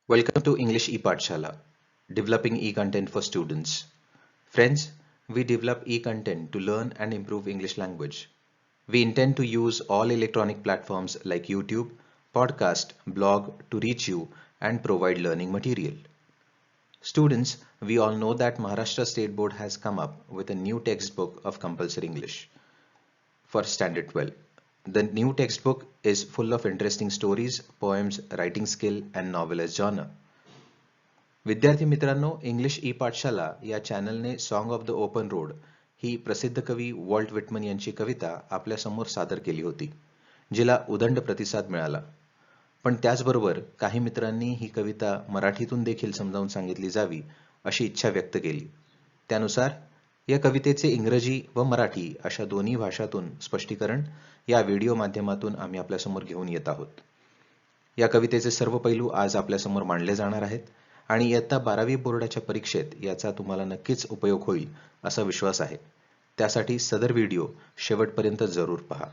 Welcome to English ePathshala, developing e-content for students. Friends, we develop e-content to learn and improve English language. We intend to use all electronic platforms like YouTube, podcast, blog to reach you and provide learning material. Students, we all know that Maharashtra State Board has come up with a new textbook of compulsory English for Standard 12. The new textbook is full of interesting stories, poems, writing skill and novel as genre. विद्यार्थी मित्रांनो, English e पाठशाला या चॅनलने song of the open road ही प्रसिद्ध कवी vault Whitman यांची कविता आपल्यासमोर सादर केली होती, जिला उदंड प्रतिसाद मिळाला. पण त्याचबरोबर काही मित्रांनी ही कविता मराठीतून देखील समजावून सांगितली जावी अशी इच्छा व्यक्त केली. त्यानुसार या कवितेचे इंग्रजी व मराठी अशा दोन्ही भाषातून स्पष्टीकरण या व्हिडिओ माध्यमातून आम्ही आपल्यासमोर घेऊन येत आहोत. या कवितेचे सर्व पैलू आज आपल्यासमोर मांडले जाणार आहेत आणि इयत्ता 12वी बोर्डाच्या परीक्षेत याचा तुम्हाला नक्कीच उपयोग होईल असा विश्वास आहे. त्यासाठी सदर व्हिडिओ शेवटपर्यंत जरूर पहा.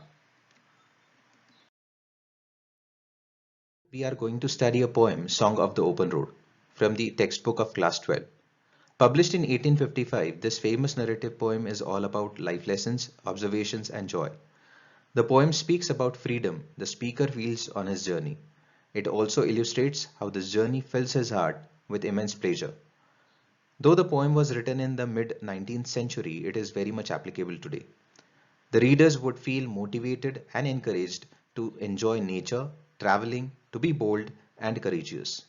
We are going to study a poem, Song of the Open Road, from the textbook of class 12. Published in 1855, this famous narrative poem is all about life lessons, observations and joy. The poem speaks about freedom the speaker feels on his journey. It also illustrates how this journey fills his heart with immense pleasure. Though the poem was written in the mid-19th century, it is very much applicable today. The readers would feel motivated and encouraged to enjoy nature, traveling, to be bold and courageous.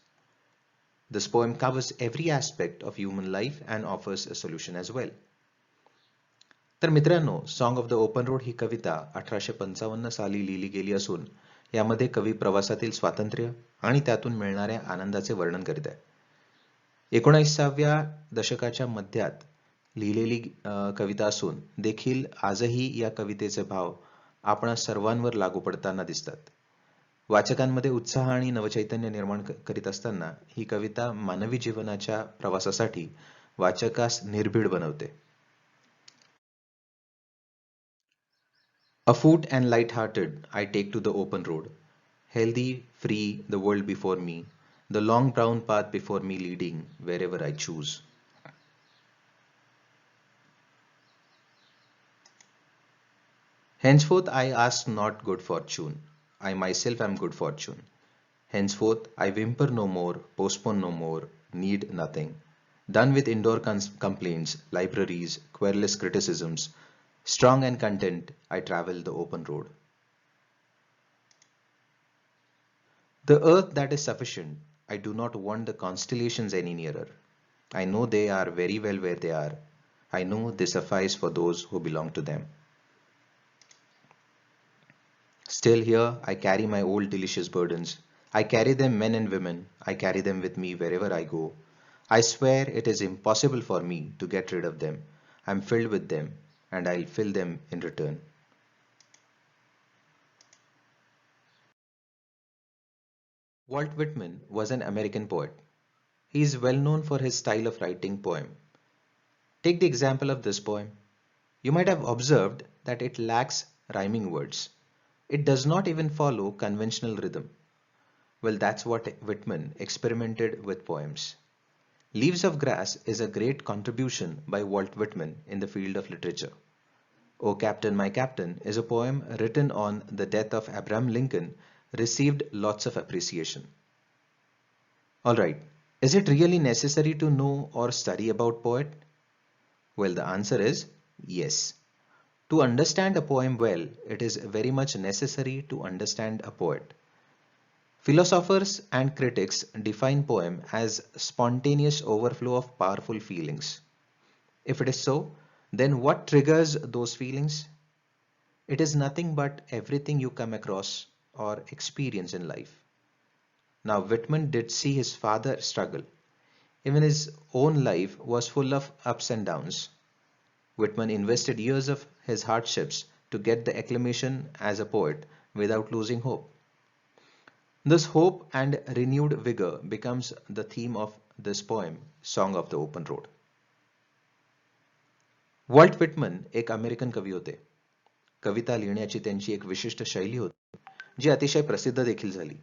This poem covers every aspect of human life and offers a solution as well. तर मित्रांनो, song of the open road ही कविता 1855 साली लिहिली गेली असून यामध्ये कवी प्रवासातील स्वातंत्र्य आणि त्यातून मिळणाऱ्या आनंदाचे वर्णन करीत आहे. 19व्या दशकाच्या मध्यात लिहिलेली कविता असून देखील आजही या कवितेचे भाव आपणा सर्वांवर लागू पडताना दिसतात. वाचकांमध्ये उत्साह आणि नवचैतन्य निर्माण करीत असताना ही कविता मानवी जीवनाच्या प्रवासासाठी वाचकास निर्भीड बनवते. Afoot and light-hearted, I take to the open road. Healthy, free, the world before me, the long brown path before me leading wherever I choose. Henceforth I ask not good fortune, I myself am good fortune. Henceforth I whimper no more, postpone no more, need nothing. Done with indoor complaints, libraries, querulous criticisms, strong and content, I travel the open road. The earth that is sufficient, I do not want the constellations any nearer. I know they are very well where they are. I know they suffice for those who belong to them. Still here I carry my old delicious burdens. I carry them men and women. I carry them with me wherever I go. I swear it is impossible for me to get rid of them. I am filled with them and I'll fill them in return. Walt Whitman was an American poet. He is well known for his style of writing poem. Take the example of this poem. You might have observed that it lacks rhyming words. It does not even follow conventional rhythm. Well, that's what Whitman experimented with poems. Leaves of Grass is a great contribution by Walt Whitman in the field of literature. O Captain, My Captain is a poem written on the death of Abraham Lincoln, received lots of appreciation. Alright, is it really necessary to know or study about poet? Well, the answer is yes. To understand a poem well, it is very much necessary to understand a poet. Philosophers and critics define poem as spontaneous overflow of powerful feelings. If it is so, then what triggers those feelings? It is nothing but everything you come across or experience in life. Now, Whitman did see his father struggle. Even his own life was full of ups and downs. Whitman invested years of his hardships to get the acclamation as a poet without losing hope. This hope and renewed vigor becomes the theme of this poem, Song of the Open Road. Walt Whitman एक American कवी होते. कविता लिहिण्याची त्यांची एक विशिष्ट शैली होती, जी अतिशय प्रसिद्ध देखील झाली.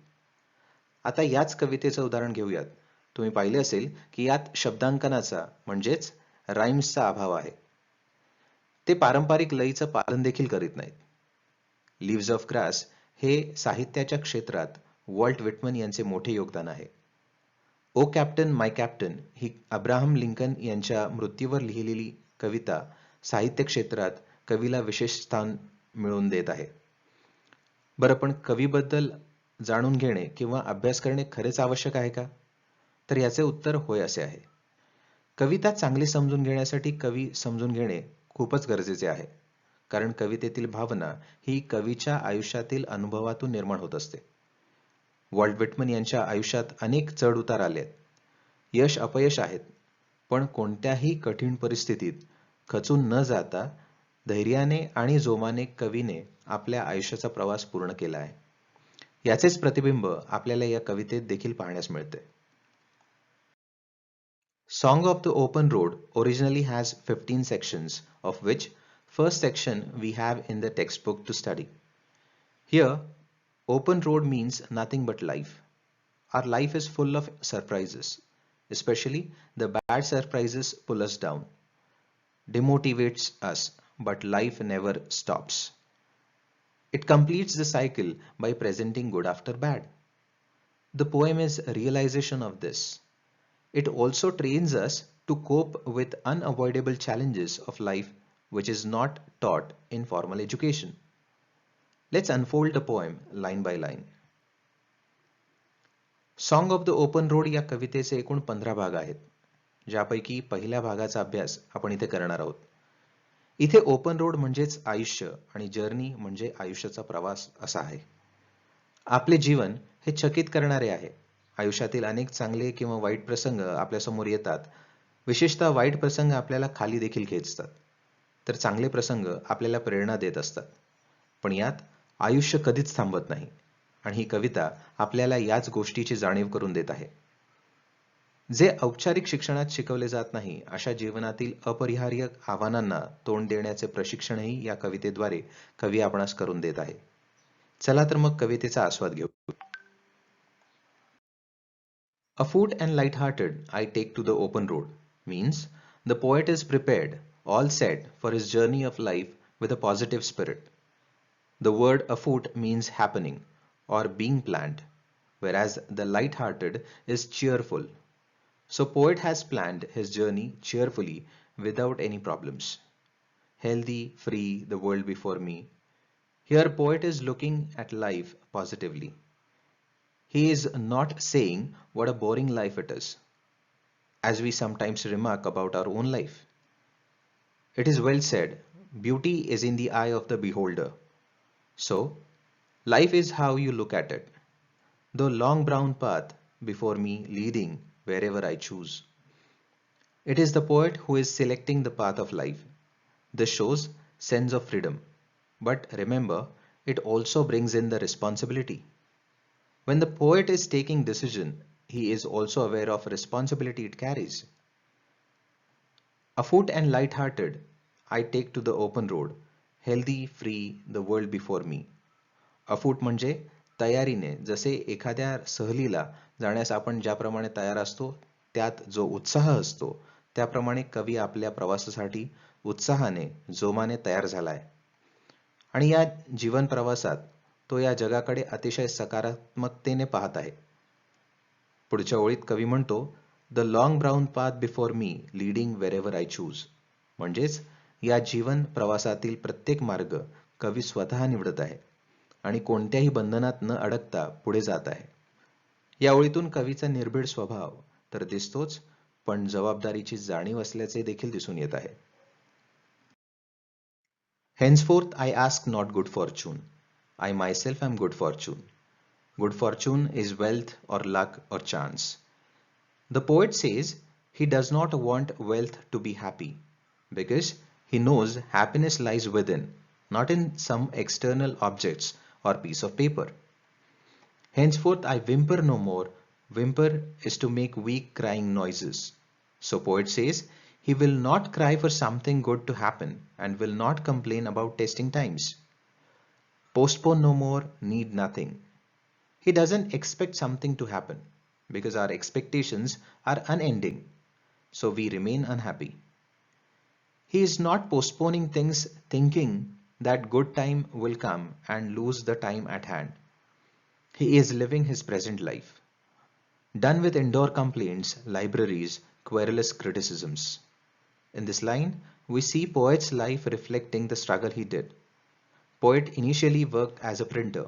आता याच कवितेचं उदाहरण घेऊयात. तुम्ही पाहिले असेल की यात शब्दांकनाचा म्हणजेच राईम्सचा अभाव आहे. ते पारंपरिक लयीचं पालन देखील करीत नाहीत. लिव्हज ऑफ ग्रास हे साहित्याच्या क्षेत्रात वॉल्ट व्हिटमन यांचे मोठे योगदान आहे. ओ कॅप्टन माय कॅप्टन ही अब्राहम लिंकन यांच्या मृत्यूवर लिहिलेली कविता साहित्य क्षेत्रात कवीला विशेष स्थान मिळवून देत आहे. बरं, पण कवीबद्दल जाणून घेणे किंवा अभ्यास करणे खरेच आवश्यक आहे का? तर याचे उत्तर होय असे आहे. कविता चांगली समजून घेण्यासाठी कवी समजून घेणे खूपच गरजेचे आहे. कारण कवितेतील भावना ही कवीच्या आयुष्यातील अनुभवातून निर्माण होत असते. वॉल्ट व्हिटमन यांच्या आयुष्यात अनेक चढ उतार आलेत. यश अपयश आहेत. पण कोणत्याही कठीण परिस्थितीत खचून न जाता धैर्याने आणि जोमाने कवीने आपल्या आयुष्याचा प्रवास पूर्ण केला आहे. याचेच प्रतिबिंब आपल्याला या कवितेत देखील पाहण्यास मिळते. Song of the Open Road originally has 15 sections, of which first section we have in the textbook to study. Here, open road means nothing but life. Our life is full of surprises, especially the bad surprises pull us down, demotivates us, but life never stops. It completes the cycle by presenting good after bad. The poem is a realization of this. It also trains us to cope with unavoidable challenges of life which is not taught in formal education. Let's unfold the poem line by line. Song of the Open Road या कवितेचे एकूण 15 भाग आहेत, ज्यापैकी पहिल्या भागाचा अभ्यास आपण इथे करणार आहोत. इथे ओपन रोड म्हणजेच आयुष्य आणि जर्नी म्हणजे आयुष्याचा प्रवास असा आहे. आपले जीवन हे चकित करणारे आहे. आयुष्यातील अनेक चांगले किंवा वाईट प्रसंग आपल्यासमोर येतात. विशेषतः वाईट प्रसंग आपल्याला खाली देखील खेचतात, तर चांगले प्रसंग आपल्याला प्रेरणा देत असतात. पण यात आयुष्य कधीच थांबत नाही आणि ही कविता आपल्याला याच गोष्टीची जाणीव करून देत आहे. जे औपचारिक शिक्षणात शिकवले जात नाही अशा जीवनातील अपरिहार्य आव्हानांना तोंड देण्याचे प्रशिक्षणही या कवितेद्वारे कवी आपणास करून देत आहे. चला तर मग कवितेचा आस्वाद घेऊ. Afoot and light-hearted, I take to the open road, means the poet is prepared, all set for his journey of life with a positive spirit. The word afoot means happening or being planned, whereas the light-hearted is cheerful. So poet has planned his journey cheerfully without any problems. Healthy, free, the world before me. Here poet is looking at life positively. He is not saying what a boring life it is, as we sometimes remark about our own life. It is well said, beauty is in the eye of the beholder. So, life is how you look at it. The long brown path before me leading wherever I choose. It is the poet who is selecting the path of life. This shows sense of freedom. But remember, it also brings in the responsibility. When the poet is taking decision, he is also aware of responsibility it carries. Afoot and light-hearted, I take to the open road, healthy, free, the world before me. Afoot म्हणजे तयारीने, जसे एखाद्या सहलीला जाण्यास आपण ज्याप्रमाणे तयार असतो, त्यात जो उत्साह असतो, त्याप्रमाणे कवी आपल्या प्रवासासाठी उत्साहाने, जोमाने तयार झालाय. आणि या जीवन प्रवासात तो या जगाकडे अतिशय सकारात्मकतेने पाहत आहे. पुढच्या ओळीत कवी म्हणतो, the long brown path before me leading wherever I choose. म्हणजेच या जीवन प्रवासातील प्रत्येक मार्ग कवी स्वतः निवडत आहे आणि कोणत्याही बंधनात न अडकता पुढे जात आहे. या ओळीतून कवीचा निर्भीड स्वभाव तर दिसतोच, पण जबाबदारीची जाणीव असल्याचे देखील दिसून येत आहे. Henceforth I ask not good fortune. I myself am good fortune. Good fortune is wealth or luck or chance. The poet says he does not want wealth to be happy, because he knows happiness lies within, not in some external objects or piece of paper. Henceforth I whimper no more. Whimper is to make weak crying noises. So poet says he will not cry for something good to happen and will not complain about testing times. Postpone no more, need nothing. He doesn't expect something to happen because our expectations are unending, so we remain unhappy. He is not postponing things thinking that good time will come and lose the time at hand. He is living his present life, done with indoor complaints, libraries, querulous criticisms. In this line, we see poet's life reflecting the struggle he did. Poet initially worked as a printer.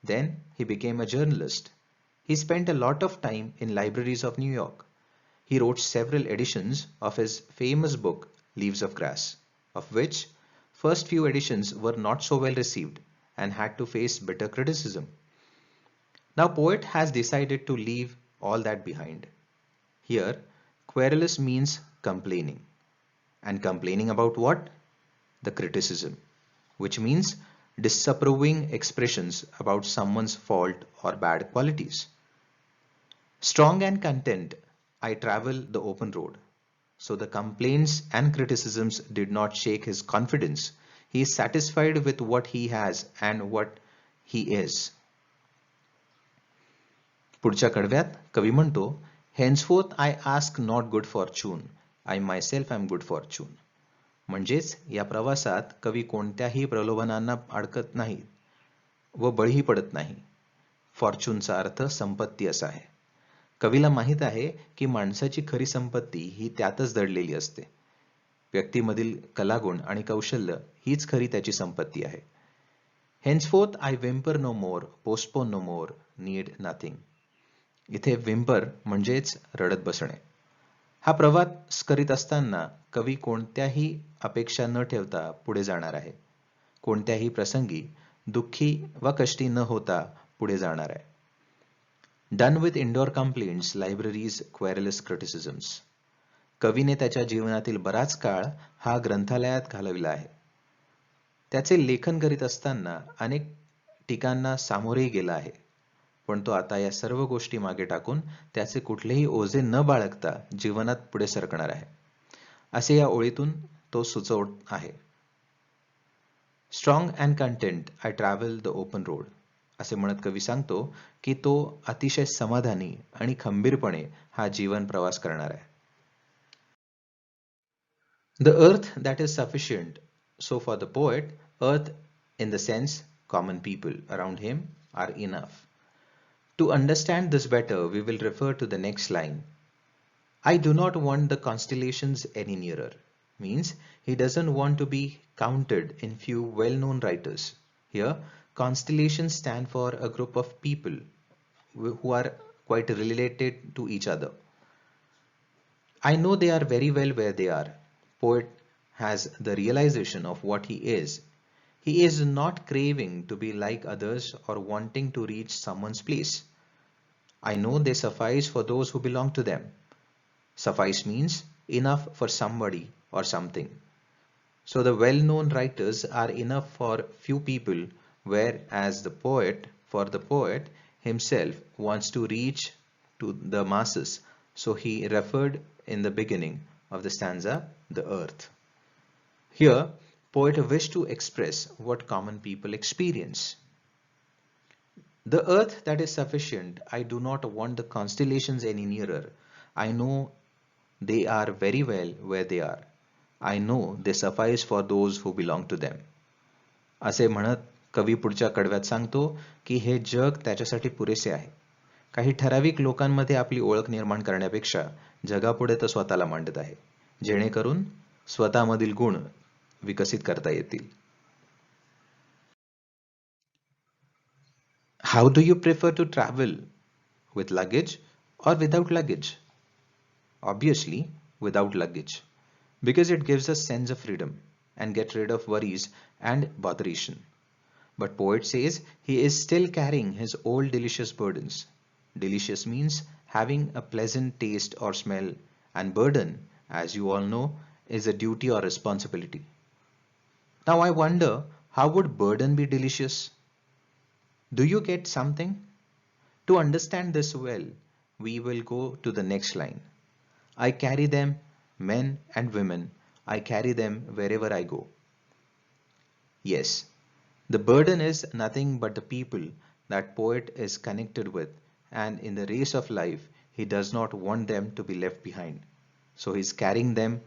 Then he became a journalist. He spent a lot of time in libraries of New York. He wrote several editions of his famous book Leaves of Grass, of which first few editions were not so well received and had to face bitter criticism. Now poet has decided to leave all that behind. Here, querulous means complaining. And complaining about what? The criticism, which means disapproving expressions about someone's fault or bad qualities. Strong and content, I travel the open road. So the complaints and criticisms did not shake his confidence. He is satisfied with what he has and what he is. पुढच्या कडव्यात कवी म्हणतो, henceforth I ask not good fortune, I myself am good fortune. म्हणजेच या प्रवासात कवी कोणत्याही प्रलोभनांना अडकत नाही व बळीही पडत नाही. फॉर्च्यूनचा अर्थ संपत्ती असा आहे. कवीला माहित आहे की माणसाची खरी संपत्ती ही त्यातच दडलेली असते. व्यक्तीमधील कलागुण आणि कौशल्य हीच खरी त्याची संपत्ती आहे. henceforth I whimper no more, postpone no more, need nothing. इथे whimper म्हणजेच रडत बसणे. हा प्रवास करीत असताना कवी कोणत्याही अपेक्षा न ठेवता पुढे जाणार आहे. कोणत्याही प्रसंगी दुःखी व कष्टी न होता पुढे जाणार आहे. Done with indoor complaints, libraries, querulous criticisms. कवीने त्याच्या जीवनातील बराच काळ हा ग्रंथालयात घालविला आहे. त्याचे लेखन करीत असताना अनेक टीकांना सामोरेही गेला आहे. पण तो आता या सर्व गोष्टी मागे टाकून त्याचे कुठलेही ओझे न बाळगता जीवनात पुढे सरकणार आहे. असे या ओळीतून तो सुचवत आहे. Strong and content I travel the open road. असे म्हणत कवी सांगतो की तो अतिशय समाधानी आणि खंबीरपणे हा जीवन प्रवास करणार आहे. The earth that is sufficient. So for the poet, earth in the sense common people around him are enough. To understand this better, we will refer to the next line. I do not want the constellations any nearer. Means he doesn't want to be counted in few well-known writers. Here, constellations stand for a group of people who are quite related to each other. I know they are very well where they are. Poet has the realization of what he is. He is not craving to be like others or wanting to reach someone's place. I know they suffice for those who belong to them. Suffice means enough for somebody or something. So the well-known writers are enough for few people, whereas for the poet himself wants to reach to the masses. So he referred in the beginning of the stanza the earth. Here, poet wished to express what common people experience. The earth that is sufficient, I do not want the constellations any nearer. I know they are very well where they are. I know they suffice for those who belong to them. असे म्हणत कवी पुढच्या कडव्यात सांगतो की हे जग त्याच्यासाठी पुरेसे आहे. काही ठराविक लोकांमध्ये आपली ओळख निर्माण करण्यापेक्षा जगापुढे तो स्वतःला मांडत आहे, जेणेकरून स्वतःमधील गुण विकसित करता येतील. How do you prefer to travel? With luggage or without luggage? Obviously, without luggage, because it gives us sense of freedom and get rid of worries and botheration. But poet says he is still carrying his old delicious burdens. Delicious means having a pleasant taste or smell, and burden, as you all know, is a duty or responsibility. Now I wonder, how would burden be delicious? Do you get something? To understand this well, we will go to the next line. I carry them, men and women, I carry them wherever I go. Yes, the burden is nothing but the people that poet is connected with, and in the race of life, he does not want them to be left behind. So he's carrying them.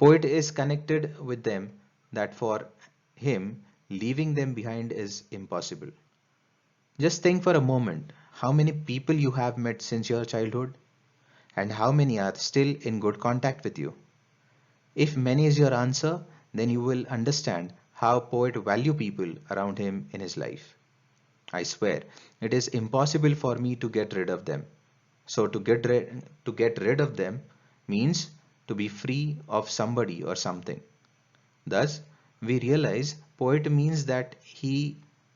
Poet is connected with them that for him, leaving them behind is impossible. Just think for a moment how many people you have met since your childhood and how many are still in good contact with you. If many is your answer, then you will understand how poet value people around him in his life. I swear, it is impossible for me to get rid of them. So to get rid of them means to be free of somebody or something. Thus, we realize poet means that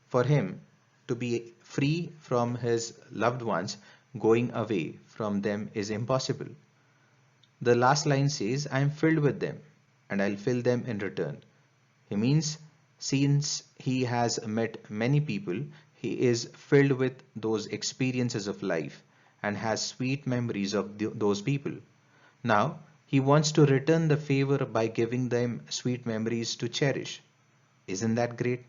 for him, to be free from his loved ones, going away from them is impossible. The last line says, I am filled with them and I'll fill them in return. He means since he has met many people, he is filled with those experiences of life and has sweet memories of those people. Now, he wants to return the favor by giving them sweet memories to cherish. Isn't that great?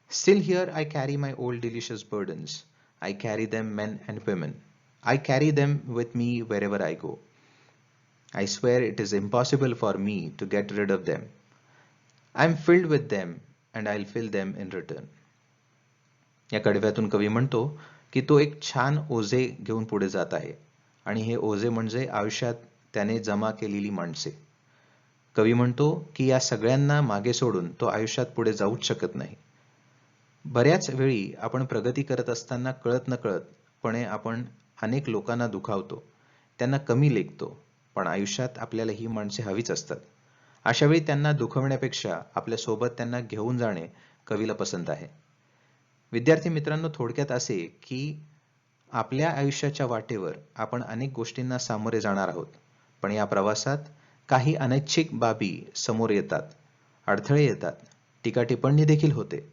Still here I carry my old delicious burdens. I carry them men and women. I carry them with me wherever I go. I swear it is impossible for me to get rid of them. I am filled with them and I'll fill them in return. या कडव्यातून कवी म्हणतो की तो एक छान ओझे घेऊन पुढे जात आहे आणि हे ओझे म्हणजे आयुष्यात त्याने जमा केलेली माणसे. कवी म्हणतो की या सगळ्यांना मागे सोडून तो आयुष्यात पुढे जाऊच शकत नाही. बऱ्याच वेळी आपण प्रगती करत असताना कळत नकळतपणे आपण अनेक लोकांना दुखावतो, त्यांना कमी लेखतो, पण आयुष्यात आपल्याला ही माणसे हवीच असतात. अशा वेळी त्यांना दुखवण्यापेक्षा आपल्या सोबत त्यांना घेऊन जाणे कवीला पसंत आहे. विद्यार्थी मित्रांनो, थोडक्यात असे की आपल्या आयुष्याच्या वाटेवर आपण अनेक गोष्टींना सामोरे जाणार आहोत, पण या प्रवासात काही अनैच्छिक बाबी समोर येतात, अडथळे येतात, टीकाटिप्पणी देखील होते.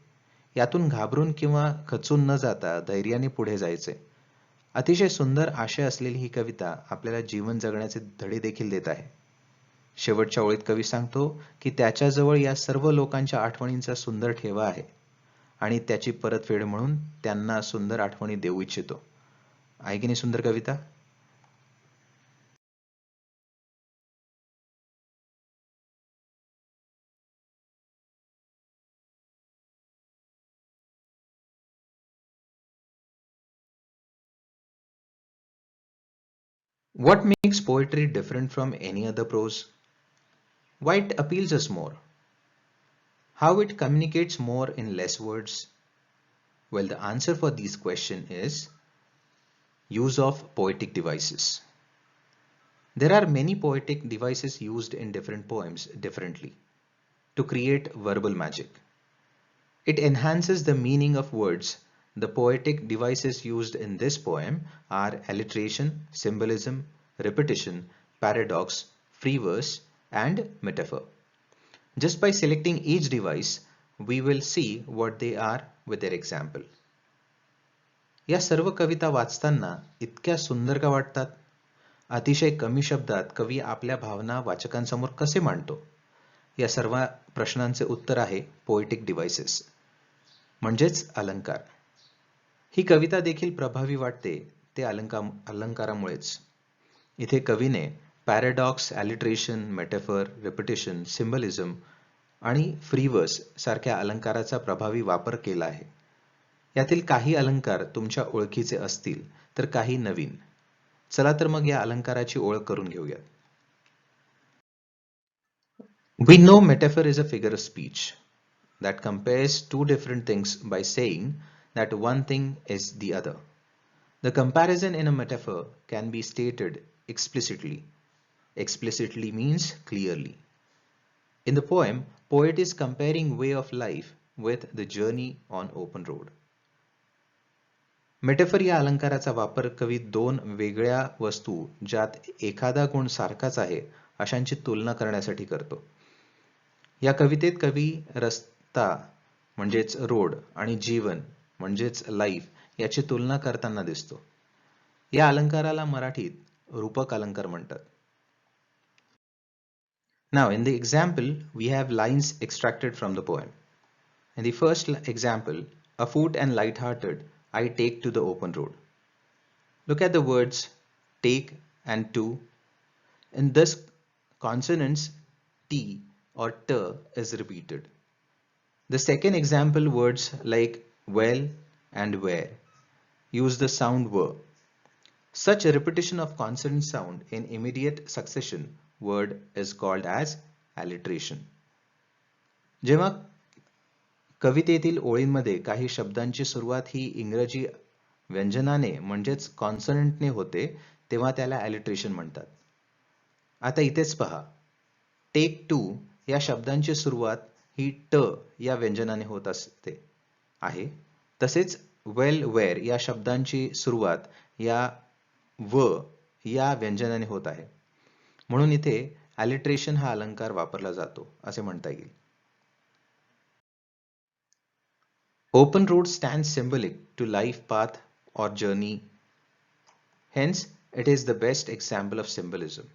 यातून घाबरून किंवा खचून न जाता धैर्याने पुढे जायचे. अतिशय सुंदर आशय असलेली ही कविता आपल्याला जीवन जगण्याचे धडे देखील देत आहे. शेवटच्या ओळीत कवी सांगतो की त्याच्याजवळ या सर्व लोकांच्या आठवणींचा सुंदर ठेवा आहे आणि त्याची परतफेड म्हणून त्यांना सुंदर आठवणी देऊ इच्छितो. आहे की नाही सुंदर कविता? What makes poetry different from any other prose? Why it appeals us more? How it communicates more in less words? Well, the answer for these questions is use of poetic devices. There are many poetic devices used in different poems differently to create verbal magic. It enhances the meaning of words. The poetic devices used in this poem are alliteration, symbolism, repetition, paradox, free verse, and metaphor. Just by selecting each device, we will see what they are with their example. या सर्व कविता वाचताना इतक्या सुंदर का वाटतात? अतिशय कमी शब्दात कवी आपल्या भावना वाचकांसमोर कसे मांडतो? या सर्व प्रश्नांचे उत्तर आहे पोएटिक डिव्हाइसेस, म्हणजेच अलंकार. ही कविता देखील प्रभावी वाटते ते अलंकारामुळेच. इथे कवीने पॅराडॉक्स, ॲलिट्रेशन, मेटाफर, रिपिटिशन, सिम्बलिझम आणि फ्री वर्स सारख्या अलंकाराचा प्रभावी वापर केला आहे. यातील काही अलंकार तुमच्या ओळखीचे असतील तर काही नवीन. चला तर मग या अलंकाराची ओळख करून घेऊया. We know metaphor is a figure of speech that compares two different things by saying that one thing is the other. The comparison in a metaphor can be stated explicitly. Explicitly means clearly. In the poem, poet is comparing way of life with the journey on open road. Metaphor या अलंकाराचा वापर कवी दोन वेगळ्या वस्तू ज्यात एखादा गुण सारखाच आहे अशांची तुलना करण्यासाठी करतो. या कवितेत कवी रस्ता म्हणजेच रोड आणि जीवन म्हणजेच लाईफ याची तुलना करताना दिसतो. या अलंकाराला मराठीत रूपक अलंकार म्हणतात. Now in the example we have lines extracted from the poem. In the first example, afoot and light-hearted, I take to the open road. Look at the words take and to. In this, consonants T or T is repeated. The second example, words like well and where use the sound W. Such a repetition of consonant sound in immediate succession word is called as alliteration. जेव्हा कवितेतील ओळींमध्ये काही शब्दांची सुरुवात ही इंग्रजी व्यंजनाने म्हणजेच कॉन्सनंटने होते तेव्हा त्याला alliteration म्हणतात. आता इथेच पहा, टेक टू या शब्दांची सुरुवात ही ट या व्यंजनाने होत असते आहे. तसेच वेल वेअर या शब्दांची सुरुवात या व या व्यंजनाने होत आहे. म्हणून इथे alliteration हा अलंकार वापरला जातो असे म्हणता येईल. Open road stands symbolic to life path or journey. Hence, it is the best example of symbolism.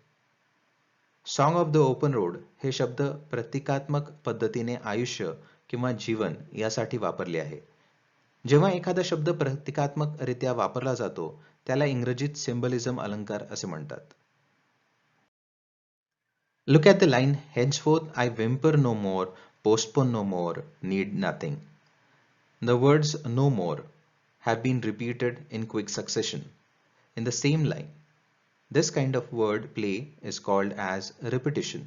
Song of the open road हे शब्द प्रतीकात्मक पद्धतीने आयुष्य किंवा जीवन यासाठी वापरले आहे. जेव्हा एखादा शब्द प्रतीकात्मक रित्या वापरला जातो त्याला इंग्रजीत सिम्बॉलिझम अलंकार असे म्हणतात. Look at the line, henceforth I whimper no more, postpone no more, need nothing. The words no more have been repeated in quick succession in the same line. This kind of word play is called as repetition.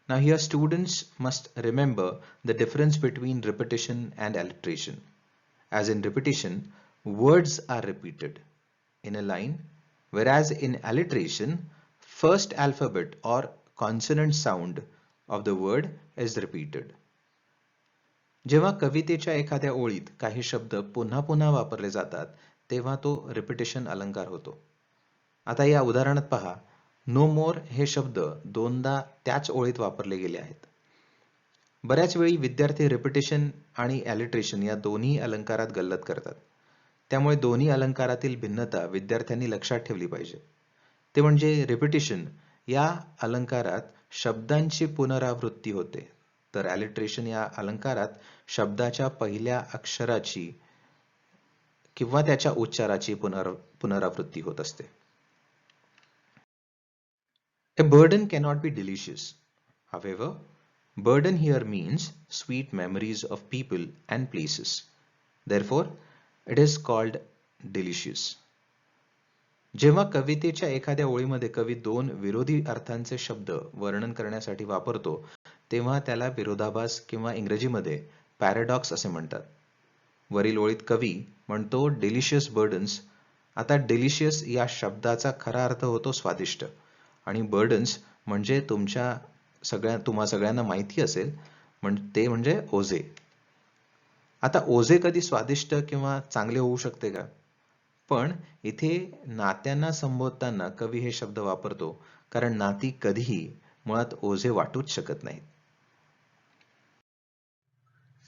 Now here students must remember the difference between repetition and alliteration. As in repetition, words are repeated in a line, whereas in alliteration, first alphabet or consonant sound of the word is repeated. जेव्हा कवितेच्या एखाद्या ओळीत काही शब्द पुन्हा पुन्हा वापरले जातात तेव्हा तो रिपिटेशन अलंकार होतो. आता या उदाहरणात पहा, नो मोर हे शब्द दोनदा त्याच ओळीत वापरले गेले आहेत. बऱ्याच वेळी विद्यार्थी रिपिटेशन आणि alliteration या दोन्ही अलंकारात गल्लत करतात. त्यामुळे दोन्ही अलंकारातील भिन्नता विद्यार्थ्यांनी लक्षात ठेवली पाहिजे. ते म्हणजे रिपिटेशन या अलंकारात शब्दांची पुनरावृत्ती होते, तर alliteration या अलंकारात शब्दाच्या पहिल्या अक्षराची किंवा त्याच्या उच्चाराची पुनरावृत्ती होत असते. A burden cannot be delicious. However, burden here means sweet memories of people and places. Therefore, it is called delicious. जेव्हा कवितेच्या एखाद्या ओळीमध्ये कवी दोन विरोधी अर्थांचे शब्द वर्णन करण्यासाठी वापरतो तेव्हा त्याला विरोधाभास किंवा इंग्रजीमध्ये पॅराडॉक्स असे म्हणतात. वरील ओळीत कवी म्हणतो डिलिशियस बर्डन्स. आता डिलिशियस या शब्दाचा खरा अर्थ होतो स्वादिष्ट आणि बर्डन्स म्हणजे तुम्हा सगळ्यांना माहिती असेल ते म्हणजे ओझे. आता ओझे कधी स्वादिष्ट किंवा चांगले होऊ शकते का? पण इथे नात्यांना संबोधताना कवी हे शब्द वापरतो कारण नाती कधीही मुळात ओझे वाटूच शकत नाहीत.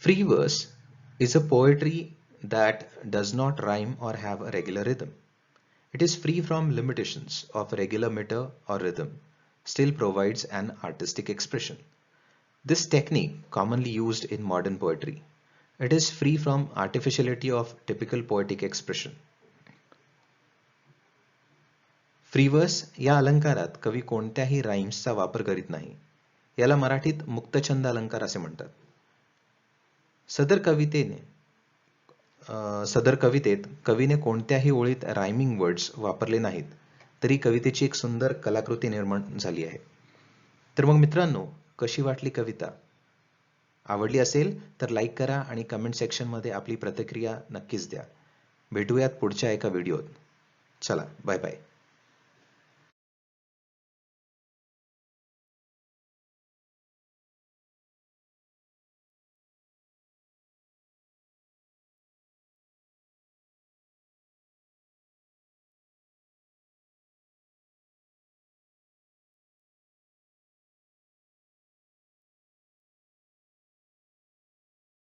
Free verse is a poetry that does not rhyme or have a regular rhythm. It is free from limitations of regular meter or rhythm, still provides an artistic expression. This technique commonly used in modern poetry. It is free from artificiality of typical poetic expression. Free verse या अलंकारात कवी कोणत्याही राईम्सचा वापर करीत नाही. याला मराठीत मुक्तछंद अलंकार असे म्हणतात. सदर कवितेत कवीने कोणत्याही ओळीत रायमिंग वर्ड्स वापरले नाहीत तरी कवितेची एक सुंदर कलाकृती निर्माण झाली आहे. तर मग मित्रांनो, कशी वाटली कविता? आवडली असेल तर लाईक करा आणि कमेंट सेक्शन मध्ये आपली प्रतिक्रिया नक्कीच द्या. भेटूयात पुढच्या एका व्हिडिओत. चला, बाय बाय.